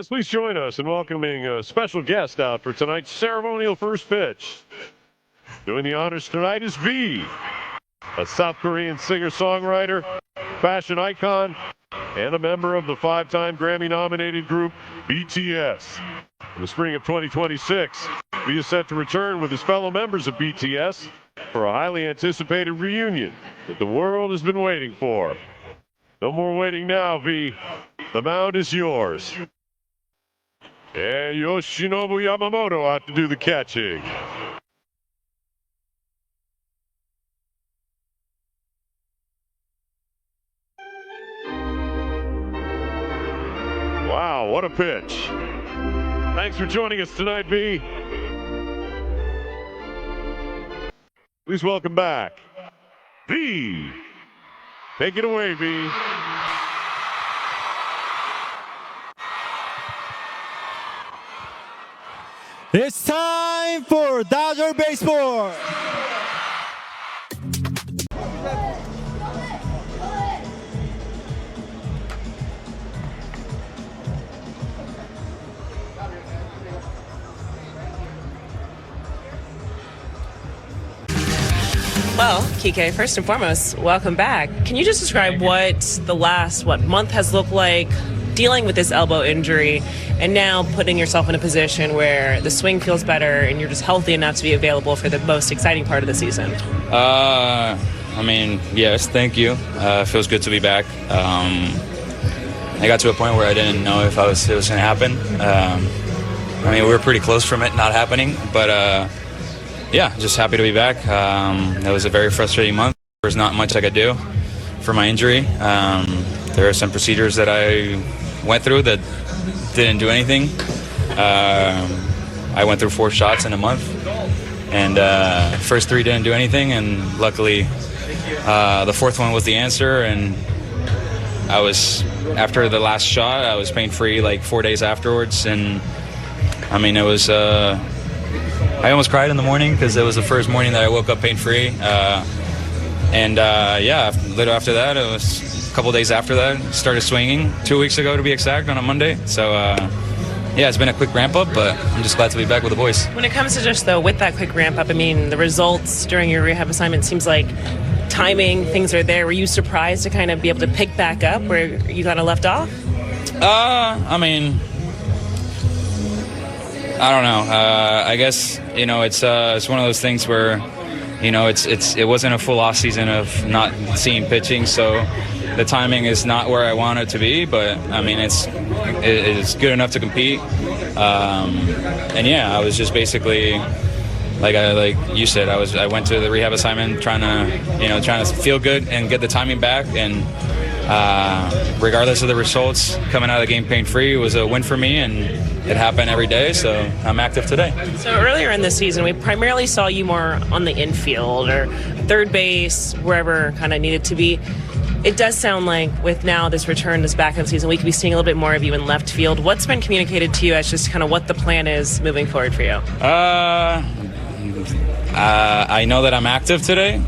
Fans, please join us in welcoming a special guest out for tonight's ceremonial first pitch. Doing the honors tonight is V, a South Korean singer-songwriter, fashion icon, and a member of the 5-time Grammy-nominated group BTS. In the spring of 2026, V is set to return with his fellow members of BTS for a highly anticipated reunion that the world has been waiting for. No more waiting now, V. The mound is yours. And Yoshinobu Yamamoto out to do the catching. Wow, what a pitch. Thanks for joining us tonight, V. Please welcome back, V. Take it away, V. It's time for Dodger Baseball. Well, Kike, first and foremost, welcome back. Can you just describe what the last, month has looked like dealing with this elbow injury and now putting yourself in a position where the swing feels better and you're just healthy enough to be available for the most exciting part of the season? Yes, thank you. It feels good to be back. I got to a point where I didn't know if it was going to happen. We were pretty close from it not happening, but just happy to be back. It was a very frustrating month. There's not much I could do for my injury. There are some procedures that I went through that didn't do anything. I went through 4 shots in a month, and first 3 didn't do anything, and luckily the 4th one was the answer, and after the last shot, I was pain-free like 4 days afterwards, and it was I almost cried in the morning because it was the first morning that I woke up pain-free. Later after that, it was a couple days after that, started swinging 2 weeks ago to be exact, on a Monday. So, it's been a quick ramp up, but I'm just glad to be back with the boys. When it comes to just, with that quick ramp up, the results during your rehab assignment seems like timing, things are there. Were you surprised to kind of be able to pick back up where you kind of left off? I don't know. I guess, it's one of those things where, it wasn't a full off season of not seeing pitching, so the timing is not where I want it to be, but it's good enough to compete. I was just basically like you said, I went to the rehab assignment trying to feel good and get the timing back, and regardless of the results, coming out of the game pain-free was a win for me, and it happened every day, so I'm active today. So earlier in the season, we primarily saw you more on the infield or third base, wherever kind of needed to be. It does sound like with now this return, this back of the season, we could be seeing a little bit more of you in left field. What's been communicated to you as just kind of what the plan is moving forward for you? I know that I'm active today,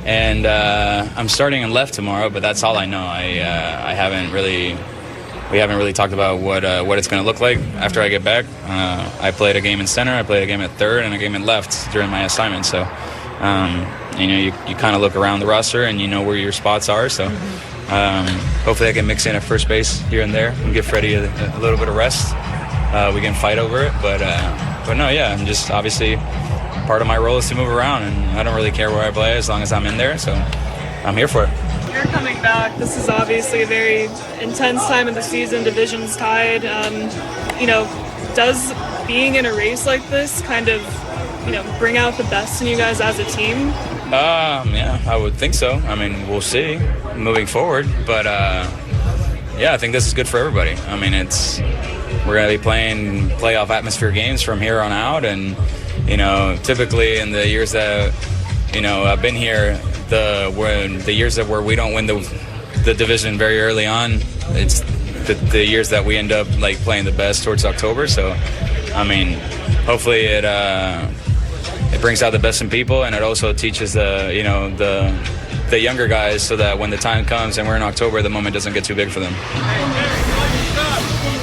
and I'm starting in left tomorrow, but that's all I know. We haven't really talked about what it's going to look like after I get back. I played a game in center, I played a game at third, and a game at left during my assignment. So, you kind of look around the roster and you know where your spots are. So, hopefully I can mix in at first base here and there and give Freddie a little bit of rest. We can fight over it, but no, I'm just obviously part of my role is to move around, and I don't really care where I play as long as I'm in there. So, I'm here for it. You're coming back. This is obviously a very intense time of the season. Division's tied. Does being in a race like this kind of, bring out the best in you guys as a team? I would think so. We'll see moving forward. But, I think this is good for everybody. We're going to be playing playoff atmosphere games from here on out. And, typically in the years that, I've been here, the years where we don't win the division very early on, it's the years that we end up playing the best towards October. So, hopefully it brings out the best in people, and it also teaches the younger guys so that when the time comes and we're in October, the moment doesn't get too big for them.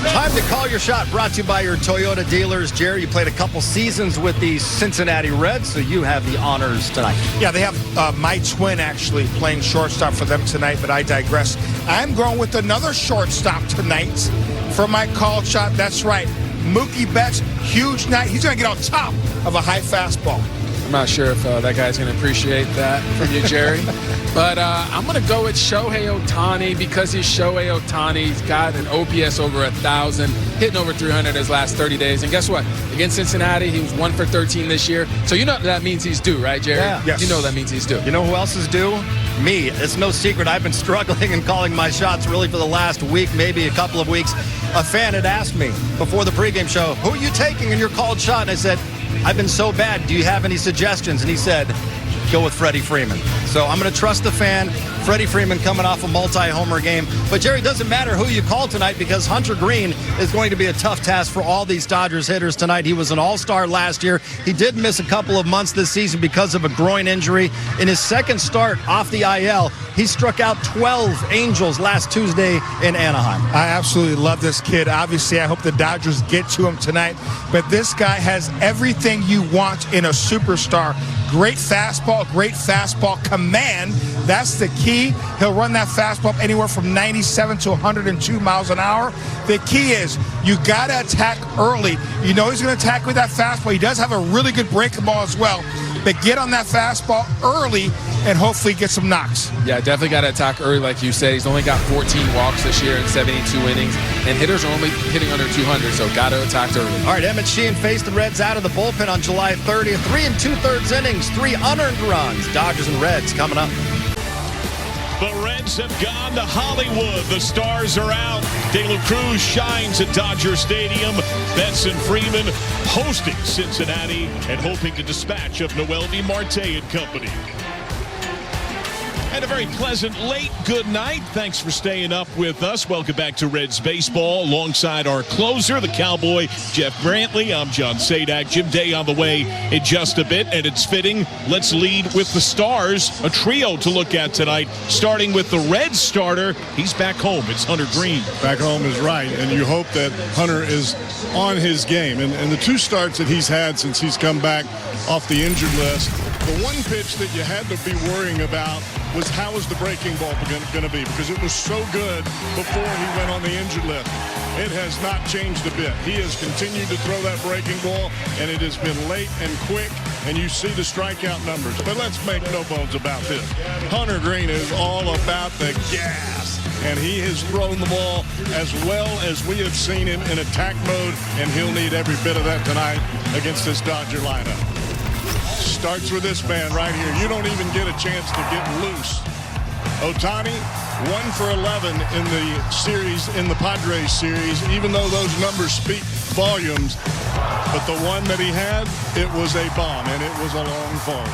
Time to call your shot, brought to you by your Toyota dealers. Jerry, you played a couple seasons with the Cincinnati Reds, so you have the honors tonight. Yeah, they have my twin actually playing shortstop for them tonight, but I digress. I'm going with another shortstop tonight for my call shot. That's right. Mookie Betts, huge night. He's going to get on top of a high fastball. I'm not sure if that guy's going to appreciate that from you, Jerry. But I'm going to go with Shohei Ohtani because he's Shohei Ohtani. He's got an OPS over 1,000, hitting over 300 his last 30 days. And guess what? Against Cincinnati, he was 1 for 13 this year. So you know that means he's due, right, Jerry? Yeah. Yes. You know that means he's due. You know who else is due? Me. It's no secret. I've been struggling and calling my shots really for the last week, maybe a couple of weeks. A fan had asked me before the pregame show, who are you taking in your called shot? And I said, I've been so bad. Do you have any suggestions? And he said, go with Freddie Freeman. So I'm going to trust the fan. Freddie Freeman coming off a multi-homer game. But, Jerry, it doesn't matter who you call tonight because Hunter Green is going to be a tough task for all these Dodgers hitters tonight. He was an all-star last year. He did miss a couple of months this season because of a groin injury. In his second start off the IL, he struck out 12 Angels last Tuesday in Anaheim. I absolutely love this kid. Obviously, I hope the Dodgers get to him tonight. But this guy has everything you want in a superstar. Great fastball command. That's the key. He'll run that fastball anywhere from 97 to 102 miles an hour. The key is you got to attack early. You know he's going to attack with that fastball. He does have a really good breaking ball as well. But get on that fastball early and hopefully get some knocks. Yeah, definitely got to attack early, like you said. He's only got 14 walks this year in 72 innings, and hitters are only hitting under 200, so got to attack early. All right, Emmett Sheehan faced the Reds out of the bullpen on July 30th. 3 2/3 innings, 3 unearned runs. Dodgers and Reds coming up. The Reds have gone to Hollywood. The Stars are out. De La Cruz shines at Dodger Stadium. Betts and Freeman hosting Cincinnati and hoping to dispatch of Noelvi Marte and company. And a very pleasant late good night. Thanks for staying up with us. Welcome back to Reds Baseball alongside our closer, the Cowboy, Jeff Brantley. I'm John Sadak. Jim Day on the way in just a bit, and it's fitting. Let's lead with the Stars, a trio to look at tonight, starting with the Reds starter. He's back home. It's Hunter Green. Back home is right, and you hope that Hunter is on his game. And the 2 starts that he's had since he's come back off the injured list, the one pitch that you had to be worrying about was how is the breaking ball going to be, because it was so good before he went on the injured list. It has not changed a bit. He has continued to throw that breaking ball, and it has been late and quick, and you see the strikeout numbers. But let's make no bones about this. Hunter Green is all about the gas, and he has thrown the ball as well as we have seen him in attack mode, and he'll need every bit of that tonight against this Dodger lineup. Starts with this man right here. You don't even get a chance to get loose. Ohtani, 1 for 11 in the series, in the Padres series, even though those numbers speak volumes. But the one that he had, it was a bomb, and it was a long fall.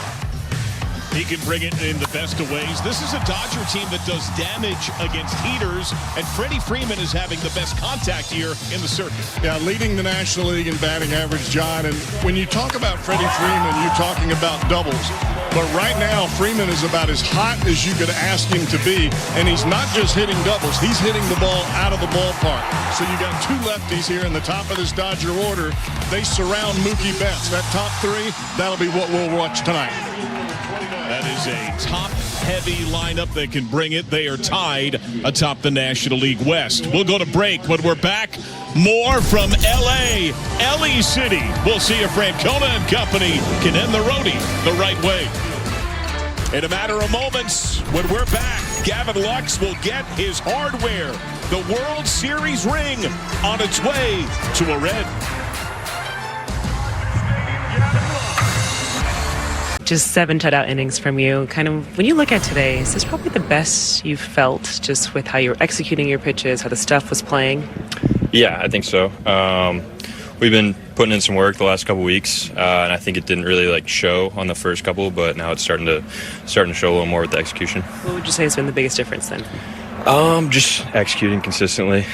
He can bring it in the best of ways. This is a Dodger team that does damage against heaters, and Freddie Freeman is having the best contact here in the circuit. Yeah, leading the National League in batting average, John. And when you talk about Freddie Freeman, you're talking about doubles. But right now, Freeman is about as hot as you could ask him to be. And he's not just hitting doubles. He's hitting the ball out of the ballpark. So you got 2 lefties here in the top of this Dodger order. They surround Mookie Betts. That top 3, that'll be what we'll watch tonight. That is a top-heavy lineup that can bring it. They are tied atop the National League West. We'll go to break. When we're back, more from L.A., L.A. City. We'll see if Francona and company can end the roadie the right way. In a matter of moments, when we're back, Gavin Lux will get his hardware. The World Series ring on its way to a Red. Just 7 shutout innings from you. Kind of, when you look at today, is this probably the best you've felt just with how you were executing your pitches, how the stuff was playing? Yeah, I think so. We've been putting in some work the last couple weeks, and I think it didn't really show on the first couple, but now it's starting to show a little more with the execution. What would you say has been the biggest difference then? Just executing consistently,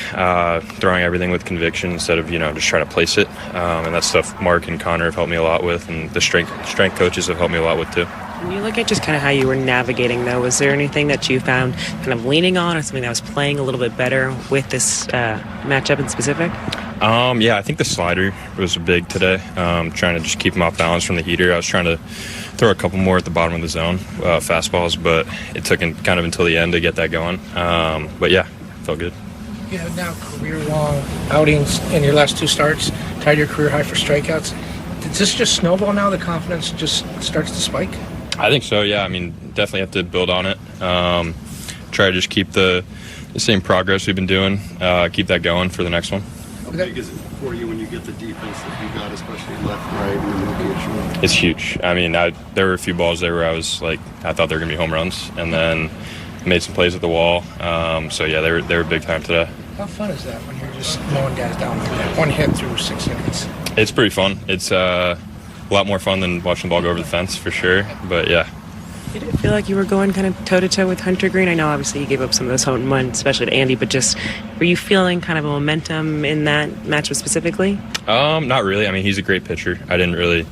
throwing everything with conviction instead of just trying to place it, and that stuff Mark and Connor have helped me a lot with, and the strength coaches have helped me a lot with too. When you look at just kind of how you were navigating, though, was there anything that you found kind of leaning on or something that was playing a little bit better with this matchup in specific? Yeah, I think the slider was big today. Trying to just keep him off balance from the heater. I was trying to throw a couple more at the bottom of the zone, fastballs, but it took kind of until the end to get that going. But yeah, felt good. You have now career-long outings in your last 2 starts, tied your career high for strikeouts. Does this just snowball now? The confidence just starts to spike? I think so, yeah. I mean, definitely have to build on it. Try to just keep the same progress we've been doing, keep that going for the next one. How big is it for you when you get the defense that you got, especially left, right, and It's huge. I mean, there were a few balls there where I was like, I thought they were going to be home runs, and then made some plays at the wall. So, yeah, they were big time today. How fun is that when you're just mowing guys down like that? 1 hit through 6 innings. It's pretty fun. It's a lot more fun than watching the ball go over the fence, for sure. But, yeah. Did it feel like you were going kind of toe-to-toe with Hunter Green? I know, obviously, you gave up some of those home runs, especially to Andy, but just were you feeling kind of a momentum in that matchup specifically? Not really. I mean, he's a great pitcher. I didn't really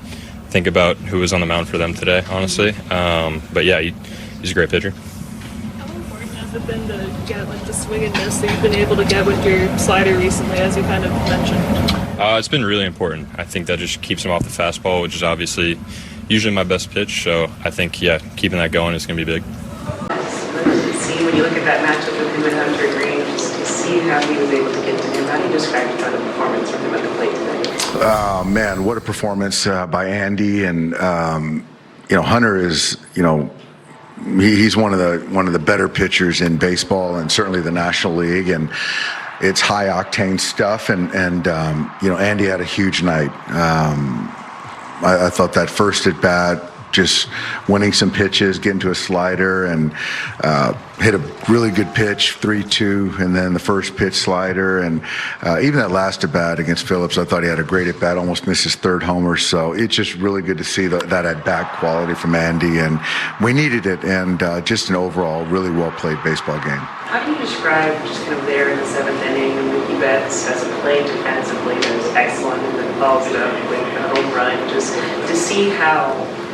think about who was on the mound for them today, honestly. But, yeah, he's a great pitcher. How important has it been to get like the swing and miss that you've been able to get with your slider recently, as you kind of mentioned? It's been really important. I think that just keeps him off the fastball, which is obviously usually my best pitch. So I think, yeah, keeping that going is going to be big. See, when you look at that matchup with him and Hunter Green, just to see how he was able to get to him, how do you describe the performance from him at the plate today? Man, what a performance by Andy. And, Hunter is, he's one of the better pitchers in baseball and certainly the National League. And it's high octane stuff. And Andy had a huge night. I thought that first at bat, just winning some pitches, getting to a slider, and hit a really good pitch, 3-2, and then the first pitch slider, and even that last at bat against Phillips, I thought he had a great at bat, almost missed his 3rd homer. So it's just really good to see that at bat quality from Andy, and we needed it, and just an overall really well played baseball game. How do you describe just kind of there in the 7th inning, Mookie Betts as a play defensively that was excellent and then follows it up with a home run, just to see how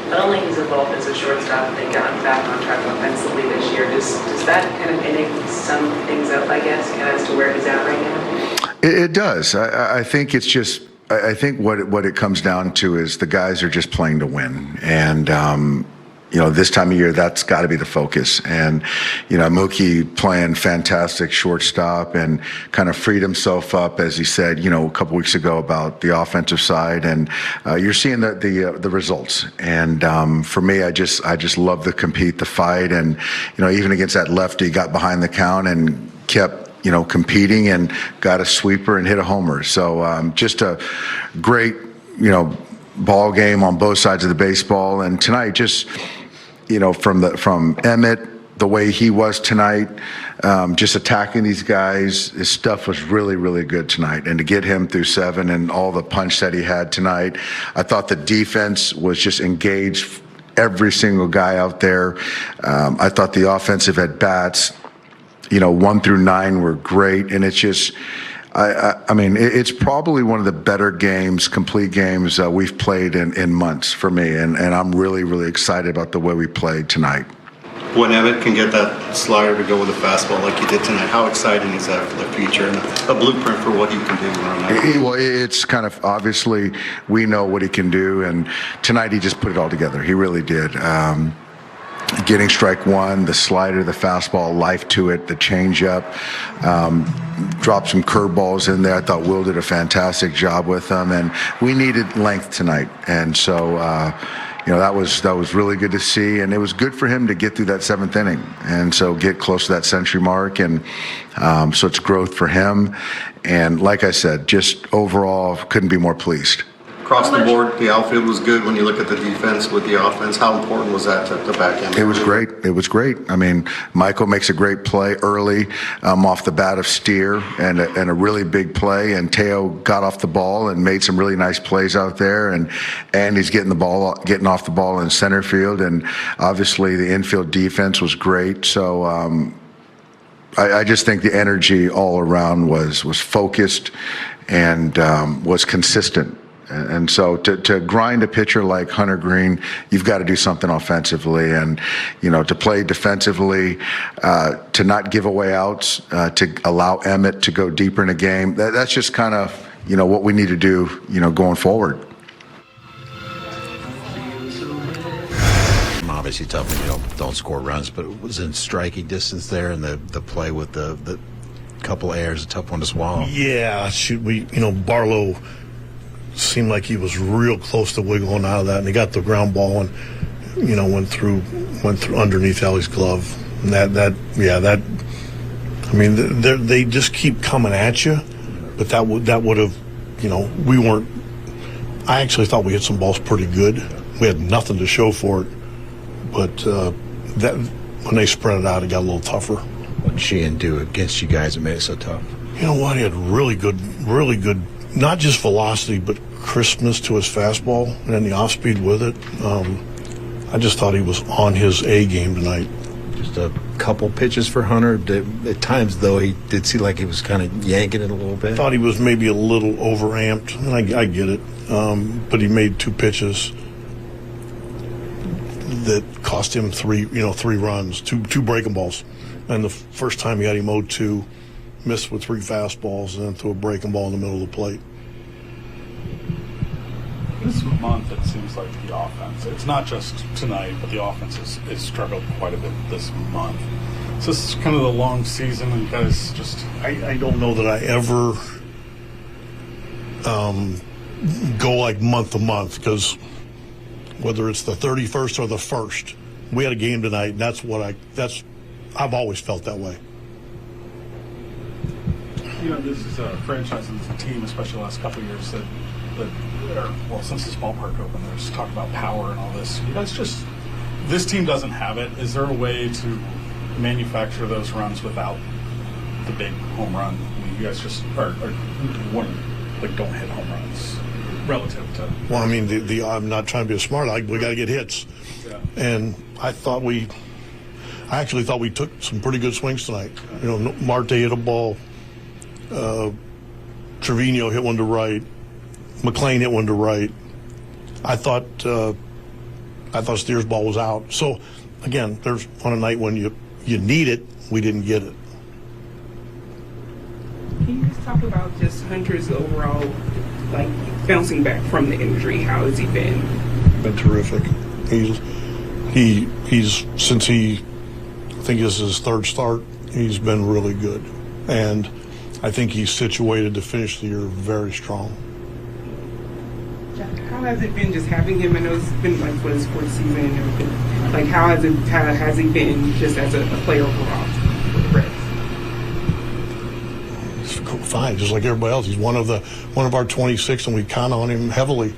not only he's evolved as a shortstop and gotten back on track offensively this year, does that kind of inning sum things up, I guess, kind of as to where he's at right now? It does. I think it's just, I think what it comes down to is the guys are just playing to win. And, this time of year, that's got to be the focus. And, Mookie playing fantastic shortstop and kind of freed himself up, as he said, a couple weeks ago about the offensive side. And you're seeing the results. And for me, I just love the compete, the fight. And, even against that lefty, got behind the count and kept competing and got a sweeper and hit a homer. So just a great, ball game on both sides of the baseball. And tonight, just, from Emmett, the way he was tonight, just attacking these guys, his stuff was really, really good tonight. And to get him through 7 and all the punch that he had tonight, I thought the defense was just engaged, every single guy out there. I thought the offensive at-bats, 1 through 9 were great. And it's just, it's probably one of the better games, complete games we've played in months for me. And I'm really, really excited about the way we played tonight. When Emmett can get that slider to go with a fastball like you did tonight, how exciting is that for the future and a blueprint for what he can do? Well, it's kind of obviously we know what he can do. And tonight he just put it all together. He really did. Getting strike 1, the slider, the fastball, life to it, the changeup, dropped some curveballs in there. I thought Will did a fantastic job with them, and we needed length tonight. And so, that was really good to see, and it was good for him to get through that 7th inning, and so get close to that century mark, and so it's growth for him. And like I said, just overall, couldn't be more pleased. Across the board, the outfield was good when you look at the defense with the offense. How important was that to the back end? It was great. It was great. I mean, Michael makes a great play early off the bat of Steer and a really big play. And Teo got off the ball and made some really nice plays out there. And he's getting off the ball in center field. And obviously the infield defense was great. So I just think the energy all around was focused and was consistent. And so to grind a pitcher like Hunter Green, you've got to do something offensively. And, to play defensively, to not give away outs, to allow Emmett to go deeper in a game, that's just kind of, what we need to do, going forward. Obviously tough when you don't score runs, but it was in striking distance there, and the play with the couple errors, a tough one to swallow. Yeah, Barlow seemed like he was real close to wiggling out of that, and he got the ground ball and went through underneath Ellie's glove. And they just keep coming at you, but that would have, we weren't. I actually thought we hit some balls pretty good. We had nothing to show for it, but that when they spread it out, it got a little tougher. What did Sheehan do against you guys that made it so tough? You know what? He had really good, not just velocity, but crispness to his fastball and then the off speed with it. I just thought he was on his A game tonight. Just a couple pitches for Hunter. At times, though, he did seem like he was kind of yanking it a little bit. I thought he was maybe a little overamped, and I get it. But he made 2 pitches that cost him 3 runs, two breaking balls. And the first time he had him 0-2, missed with 3 fastballs, and then threw a breaking ball in the middle of the plate. This month, it seems like the offense, it's not just tonight, but the offense has struggled quite a bit this month. So this is kind of the long season, and you guys just... I don't know that I ever go like month to month, because whether it's the 31st or the 1st, we had a game tonight, and I've always felt that way. This is a franchise and a team, especially the last couple of years, since this ballpark opened, there's talk about power and all this. You guys this team doesn't have it. Is there a way to manufacture those runs without the big home run? I mean, you guys just don't hit home runs relative to... Well, I mean, I'm not trying to be a smart aleck. We got to get hits. Yeah. And I actually thought we took some pretty good swings tonight. Marte hit a ball. Trevino hit one to right. McLean hit one to right. I thought Steer's ball was out. So, again, there's on a night when you need it, we didn't get it. Can you just talk about just Hunter's overall, bouncing back from the injury? How has he been? Been terrific. He's since I think this is his 3rd start, he's been really good. And I think he's situated to finish the year very strong. How has it been just having him? I know it's been for his 4th season and everything. How has he been just as a player overall with the Reds? He's fine, just like everybody else. He's one of our 26, and we count on him heavily.